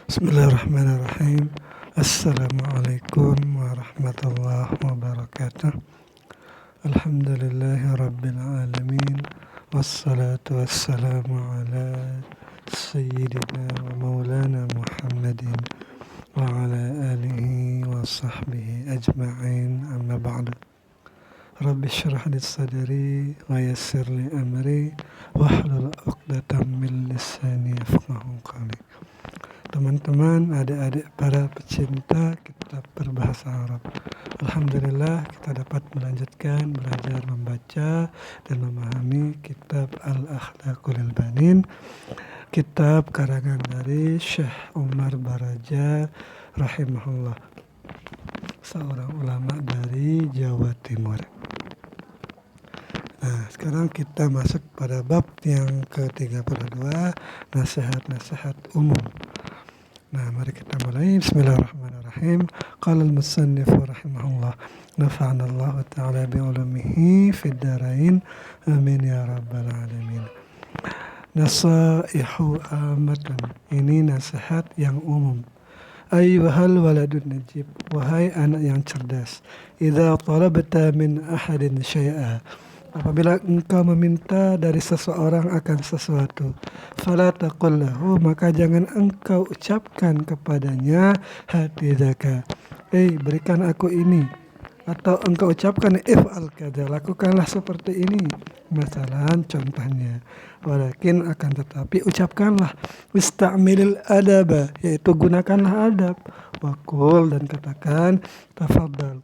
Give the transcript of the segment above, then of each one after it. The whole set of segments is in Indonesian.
Bismillahirrahmanirrahim. Assalamualaikum warahmatullahi wabarakatuh. Alhamdulillahi rabbil alamin. Wassalatu wassalamu ala sayyidina wa maulana Muhammadin wa ala alihi wa sahbihi ajma'in, amma ba'du. Rabbi syrah li sadri wa yassir li amri wahlul 'uqdatam min lisani yafqahu qawli. Teman-teman, adik-adik para pecinta kitab berbahasa Arab, alhamdulillah kita dapat melanjutkan belajar membaca dan memahami kitab Al-Akhlaqul Banin, kitab karangan dari Syekh Umar Baraja rahimahullah, seorang ulama dari Jawa Timur. Nah, sekarang kita masuk pada bab yang ke-32, nasihat-nasihat umum. Nah, mari kita mulai. Bismillahirrahmanirrahim. Qala al-musannif rahimahullah, nafa'ana Allah ta'ala bi'ulumihi fid darain, amin ya rabbal alamin. Nasaihu amatan, ini nasihat yang umum. Ayyuhal waladun najib, wahai anak yang cerdas. Idza talabta min ahadin syai'a, apabila engkau meminta dari seseorang akan sesuatu, fala taqul lahu, maka jangan engkau ucapkan kepadanya hatidaka, berikan aku ini, atau engkau ucapkan if'al kada, lakukanlah seperti ini, masalan contohnya. Walakin akan tetapi ucapkanlah ista'milil adaba, yaitu gunakanlah adab, waqul, dan katakan tafadhal.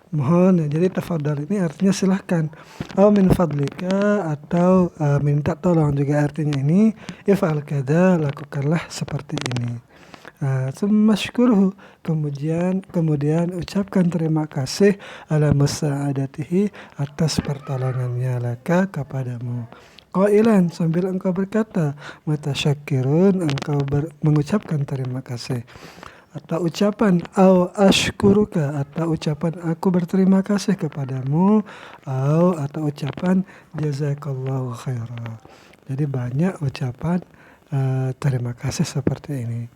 Mohon ya, jadi tafadhal ini artinya silahkan, atau min fadlika, atau minta tolong juga artinya ini, if'al kada, lakukanlah seperti ini. Sumashkurhu, kemudian ucapkan terima kasih ala musa'adatihi, atas pertolongannya laka, kepadamu. Qailan, sambil engkau berkata, mutasyakirun, engkau mengucapkan terima kasih. Atau ucapan au ashkuruka, atau ucapan aku berterima kasih kepadamu, atau ucapan jazakallahu khairan. Jadi banyak ucapan terima kasih seperti ini.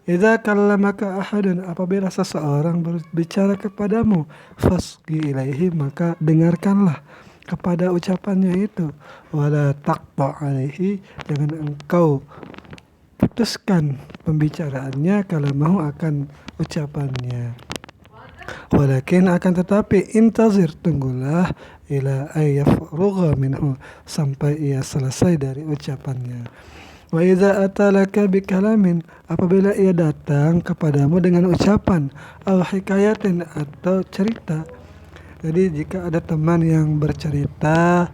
Idza kallamaka ahadun, apabila seseorang berbicara kepadamu, fasgi ilaihi, maka dengarkanlah kepada ucapannya itu. Wala taqta alaihi, jangan engkau putuskan pembicaraannya kalau mau akan ucapannya. Walakin akan tetapi intazir, tunggulah, ila ayyafrugha minhu, sampai ia selesai dari ucapannya. Wa idza atalaka bikalamin, apabila ia datang kepadamu dengan ucapan, aw hikayatin, atau cerita. Jadi jika ada teman yang bercerita,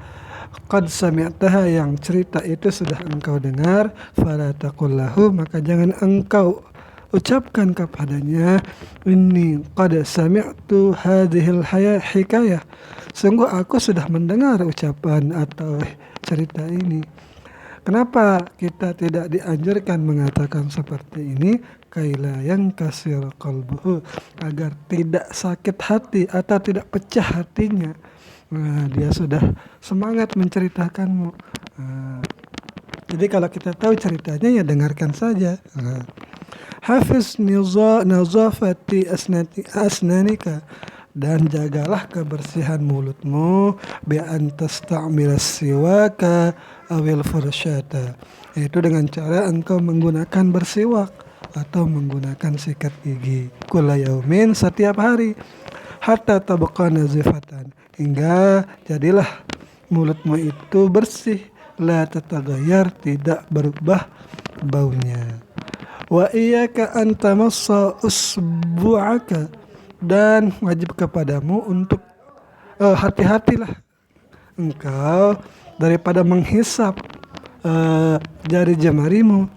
qad sami'taha, yang cerita itu sudah engkau dengar, fala taqul lahu, maka jangan engkau ucapkan kepadanya, inni qad sami'tu hadhil hikayah, sungguh aku sudah mendengar ucapan atau cerita ini. Kenapa kita tidak dianjurkan mengatakan seperti ini? Kaila yang kasir qalbuhu, agar tidak sakit hati atau tidak pecah hatinya. Dia sudah semangat menceritakanmu. Jadi kalau kita tahu ceritanya, ya dengarkan saja. Hafiz nazafati asnanika, dan jagalah kebersihan mulutmu, bi an tasta'mila siwaka awil fursyata, yaitu dengan cara engkau menggunakan bersiwak atau menggunakan sikat gigi, kulla yaumin, setiap hari, hatta tabqa nazifatan, hingga jadilah mulutmu itu bersih, la tataghayyar, tidak berubah baunya. Wa iyyaka an tamassa usbu'aka, dan wajib kepadamu untuk hati-hatilah engkau daripada menghisap jari jemarimu.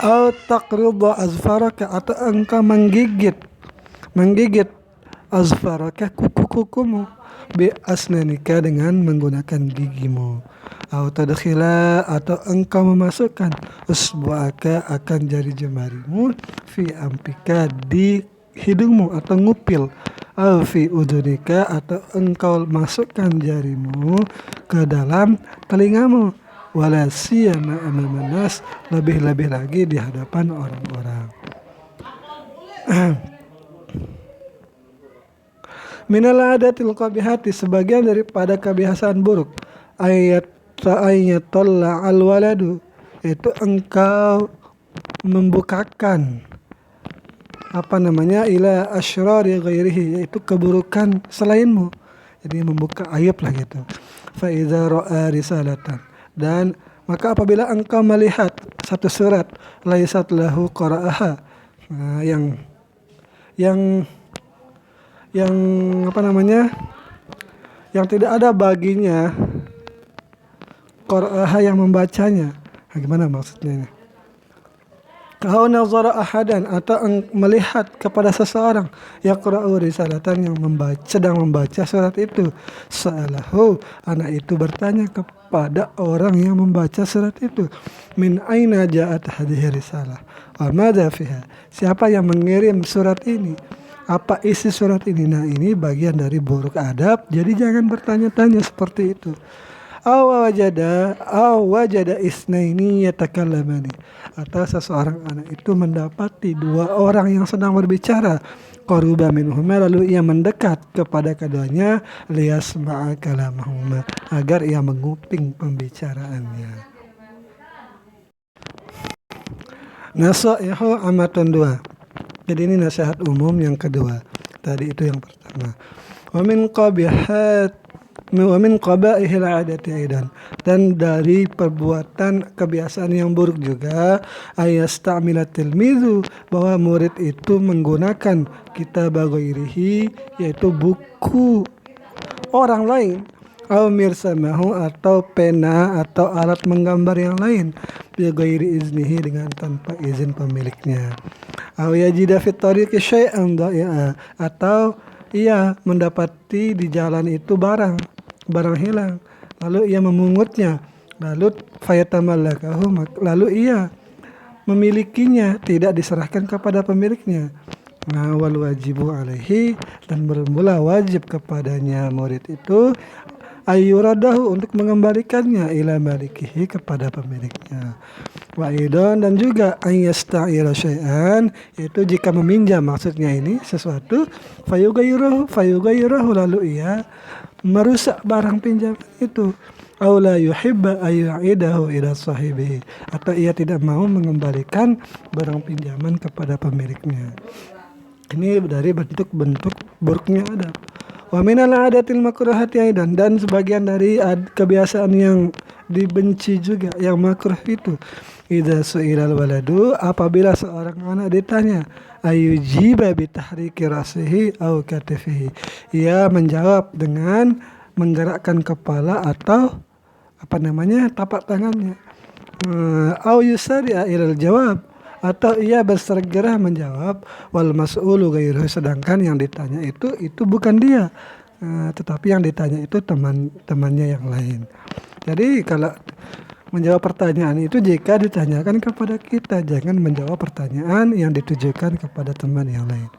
Au taqridha azfaraka, atau engkau menggigit azfaraka, kuku-kukumu, bi asnanika, dengan menggunakan gigimu. Au tadkhila, atau engkau memasukkan usbu'aka, akan jari jemarimu, fi ampika, di hidungmu, atau ngupil au fi udunika, atau engkau masukkan jarimu ke dalam telingamu, wala siyama amaman nas, lebih-lebih lagi di hadapan orang-orang. Minal adatil qabihati, sebagian daripada kebiasaan buruk, ayat tolla al waladu, itu engkau membukakan ila asyrari ghairihi, yaitu keburukan selainmu, jadi membuka aib lah gitu. Fa idza ra'a risalatan, dan maka apabila engkau melihat satu surat, laisat lahu qara'aha, yang yang tidak ada baginya qara'aha, yang membacanya. Gimana maksudnya ini? Kau nazara ahadan, atau melihat kepada seseorang, yaqra'u risalatan, yang sedang membaca surat itu, sa'alahu, anak itu bertanya kepada orang yang membaca surat itu, min aina ja'at hadhihi risalah wa madza fiha, siapa yang mengirim surat ini, apa isi surat ini. Nah, ini bagian dari buruk adab, jadi jangan bertanya-tanya seperti itu. Aw wajada isnaini yatakallamani, atau seseorang anak itu mendapati dua orang yang sedang berbicara, qaruba minhuma, lalu ia mendekat kepada keduanya, liyasma'a kalamahuma, agar ia menguping pembicaraannya. Nasaihu amatun 2. Jadi ini nasihat umum yang kedua. Tadi itu yang pertama. Wa min qabaihil adati aidan, dan dari perbuatan kebiasaan yang buruk juga, ayasta'mila tilmizu, bahwa murid itu menggunakan kitab ghairihi, yaitu buku orang lain, au mirsamahu, atau pena atau alat menggambar yang lain, bi ghairi iznihi, dengan tanpa izin pemiliknya, au yajida fit tariqi syai'an dha'i'a, atau ia mendapati di jalan itu barang hilang, lalu ia memungutnya, lalu fayatamallakahu, lalu ia memilikinya, tidak diserahkan kepada pemiliknya. Nah, wal wajibu alaihi, dan bermula wajib kepadanya murid itu, ayyuradahu, untuk mengembalikannya, ila malikihi, kepada pemiliknya. Wa idan, dan juga ayyasta'ira syai'an, yaitu jika meminjam, maksudnya ini sesuatu, fayugayruhu, lalu ia merusak barang pinjaman itu, aw la yuhibba ayyu'idahu ila sahibihi, atau ia tidak mau mengembalikan barang pinjaman kepada pemiliknya. Ini dari bentuk-bentuk buruknya adab. Wa minal adatil makruhati aidan, dan sebagian dari kebiasaan yang dibenci juga, yang makruh itu, idza su'ilal waladu, apabila seorang anak ditanya, ayujiba bitahriki rasihi aw katifihi, ia menjawab dengan menggerakkan kepala atau tapak tangannya, aw yusari'a ilal jawab, atau ia bersegera menjawab, wal mas'ulu ghairuhu, sedangkan yang ditanya itu bukan dia, tetapi yang ditanya itu teman-temannya yang lain. Jadi kalau menjawab pertanyaan itu jika ditanyakan kepada kita, jangan menjawab pertanyaan yang ditujukan kepada teman yang lain.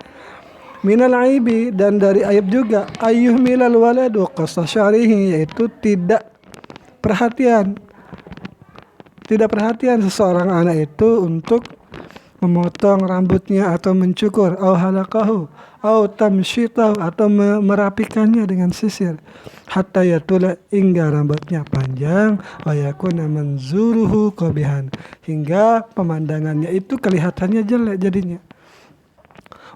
Minal aibi, dan dari aib juga, ayyuhmilal waladu qasa syarihi, yaitu tidak perhatian seseorang anak itu untuk memotong rambutnya atau mencukur, au halaqahu, au tamsyitahu, atau merapikannya dengan sisir, hatta yatula, hingga rambutnya panjang, wa yakuna manzuruhu qabihan, hingga pemandangannya itu kelihatannya jelek jadinya.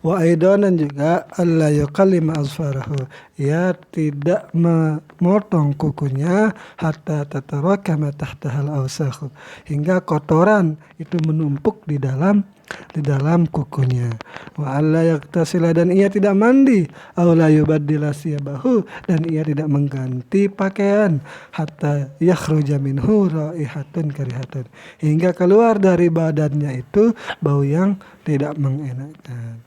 Wa aidan, dan juga alla yuqallima azfarahu, ia tidak memotong kukunya, hatta tatarakama tahtahal awsakhu, hingga kotoran itu menumpuk di dalam kukunya. Wa alla yaktasila, dan ia tidak mandi, aw la yubaddila siyabahu, dan ia tidak mengganti pakaian, hatta yakhruja minhu raihatun karihatun, hingga keluar dari badannya itu bau yang tidak mengenakan.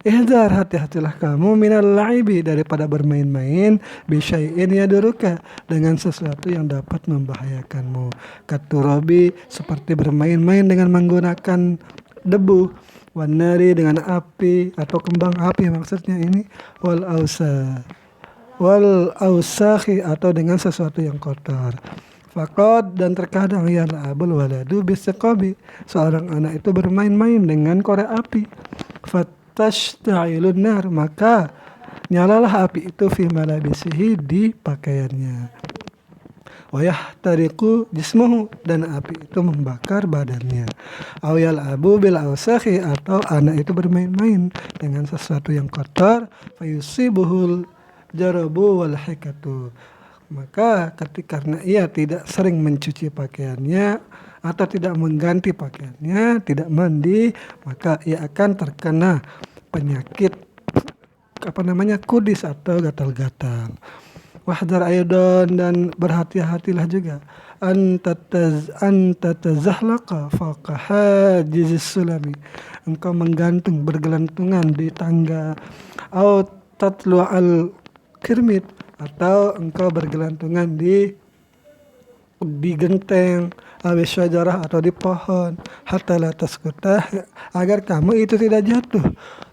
Ihzar, hati-hatilah kamu, minal la'ibi, daripada bermain-main, bisyai'in yaduruka, dengan sesuatu yang dapat membahayakanmu, katurabi, seperti bermain-main dengan menggunakan debu, Wanari dengan api atau kembang api maksudnya ini, wal ausakhi atau dengan sesuatu yang kotor. Faqad dan terkadang yal'abul waladu bisiqabi, seorang anak itu bermain-main dengan korek api. Fattashta'ilun nar, maka nyalalah api itu fi malabisihi, di pakaiannya. Wayahtariqu jismuhu, dan api itu membakar badannya. Aw yal'abu bil ausakhi, atau anak itu bermain-main dengan sesuatu yang kotor. Fayusibuhul jarabu wal hikatu, maka karena ia tidak sering mencuci pakaiannya atau tidak mengganti pakaiannya, tidak mandi, maka ia akan terkena penyakit kudis atau gatal-gatal. Wahdar aidan, dan berhati-hatilah juga, antatazahraqa fawqa hajizis sulami, engkau bergelantungan di tangga, au tatlu'al kirmit, atau engkau bergelantungan di genteng, awis syajarah, atau di pohon, hatta la tasqutah, agar kamu itu tidak jatuh.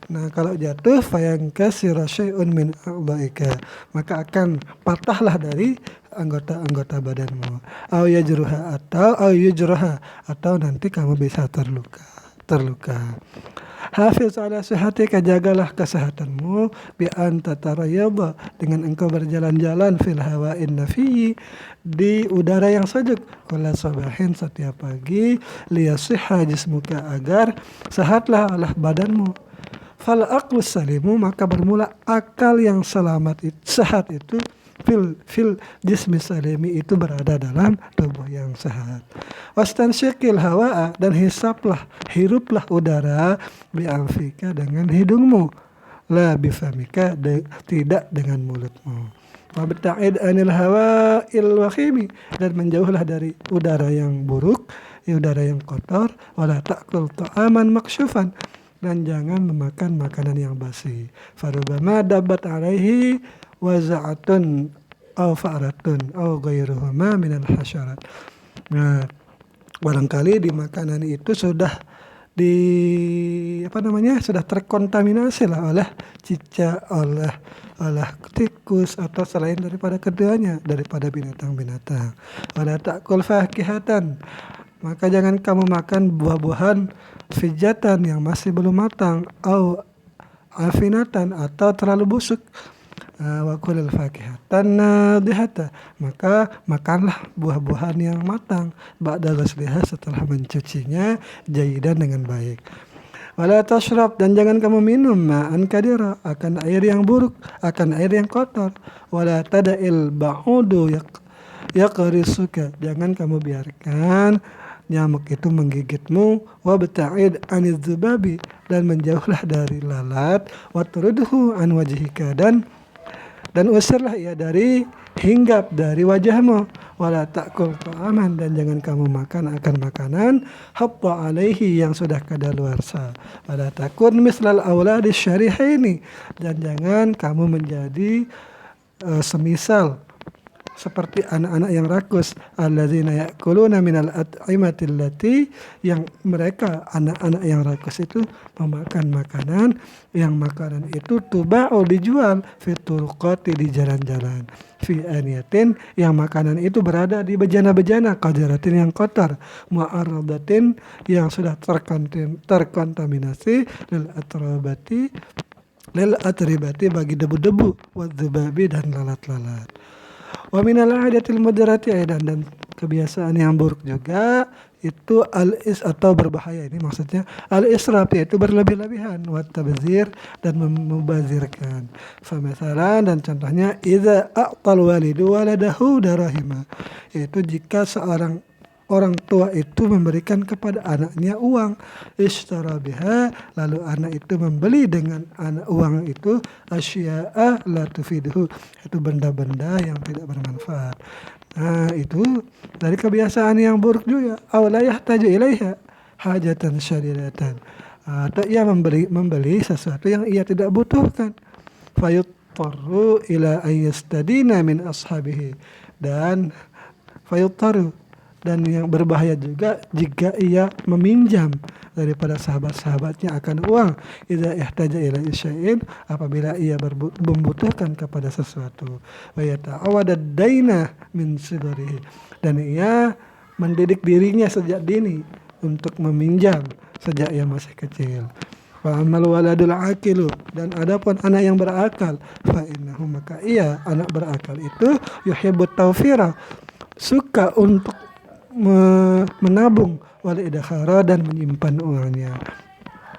Nah, kalau jatuh fayankasira syai'un min a'dha'ika, maka akan patahlah dari anggota-anggota badanmu. Au yujraha, atau nanti kamu bisa terluka. Hafiz ala sihatika, jagalah kesehatanmu, bi anta tarayyadha, dengan engkau berjalan-jalan fil hawa'in nafiyyi, di udara yang sejuk, kulla sabahin, setiap pagi, liyasihha jismuka, agar sehatlah badanmu. Fal aqlus salimu, maka bermula akal yang sehat itu, fil jismi salimi, itu berada dalam tubuh yang sehat. Wastansyikil hawa'a, dan hiruplah udara, bi'anfika, dengan hidungmu, la bifamika, tidak dengan mulutmu. Wabta'id anil hawa'il wakhimi, dan menjauhlah dari udara yang buruk, udara yang kotor. Wala ta'kul ta'aman maksyufan, dan jangan memakan makanan yang basi. Farubama dabat alaihi waza'atun aw fa'ratun aw ghairuhuma minal hasyarat. Nah, barangkali di makanan itu sudah sudah terkontaminasi lah oleh cicak, oleh tikus, atau selain daripada keduanya, daripada binatang-binatang. Wala ta'kul fakihatan, maka jangan kamu makan buah-buahan fijatan yang masih belum matang, au afinatan, atau terlalu busuk. Wa kulil fakihatan nadihata, maka makanlah buah-buahan yang matang, ba'da ghasliha, setelah mencucinya, jayidan, dengan baik. Wala tashrab, dan jangan kamu minum, ma'an kadira, akan air yang buruk, akan air yang kotor. Wala tada'il ba'udu yaqrisuka, jangan kamu biarkan nyamuk itu menggigitmu. Wabta'id aniz zubabi, dan menjauhlah dari lalat. Watrudhu an wajhika, dan usirlah ia dari hinggap dari wajahmu. Wala ta'kul ta'aman, dan jangan kamu makan akan makanan hatta alaihi, yang sudah kadaluarsa. Wala takun mislal auladis syarihaini, dan jangan kamu menjadi semisal seperti anak-anak yang rakus, alladzina ya'kuluna minal at'imati allati, yang mereka anak-anak yang rakus itu memakan makanan yang makanan itu tuba'u, dijual, fiturqati, di jalan-jalan, fi aniyatin, yang makanan itu berada di bejana-bejana, qadiratin, yang kotor, mu'arradatin, yang sudah terkontaminasi, lil atribati, bagi debu-debu, wadzubabi, dan lalat-lalat. Wa minal ahdatil mudarrati aidan, dan kebiasaan yang buruk juga itu atau berbahaya, ini maksudnya al-israf, yaitu berlebih-lebihan, wa tabzir, dan membazirkan. Famasalan, dan contohnya, idza a'tal walidu waladahu darahima, yaitu jika seorang orang tua itu memberikan kepada anaknya uang, ishtara biha, lalu anak itu membeli dengan uang itu asya'a la tufiduhu, itu benda-benda yang tidak bermanfaat. Nah, itu dari kebiasaan yang buruk juga. Aw la yahtaju ilaiha hajatan syadidatan, atau ia membeli sesuatu yang ia tidak butuhkan. Fayuttaru ila ayyastadina min ashabihi, dan fayuttaru, Dan yang berbahaya juga jika ia meminjam daripada sahabat-sahabatnya akan uang. Idza ihtaja ila syai'in, apabila ia membutuhkan kepada sesuatu. Wa yata'awwada daina min sidrihi, dan ia mendidik dirinya sejak dini untuk meminjam sejak ia masih kecil. Fa amal waladul aqilu, dan adapun anak yang berakal, fa innahu, maka ia anak berakal itu yuhibbut tawfira, suka untuk menabung, wal idkhara, dan menyimpan uangnya.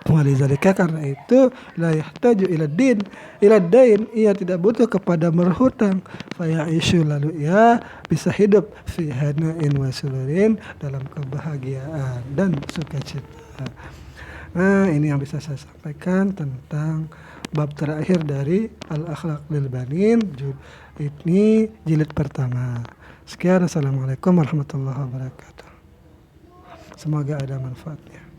Walizalika, karena itu, la yahtaju ila dain, ia tidak butuh kepada berhutang. Faya'ishu, lalu ia bisa hidup fi hana'in wa sururin, dalam kebahagiaan dan sukacita. Nah, ini yang bisa saya sampaikan tentang bab terakhir dari Al-Akhlaq lil Banin, ini jilid pertama. Sekian, assalamualaikum warahmatullahi wabarakatuh. Semoga ada manfaatnya.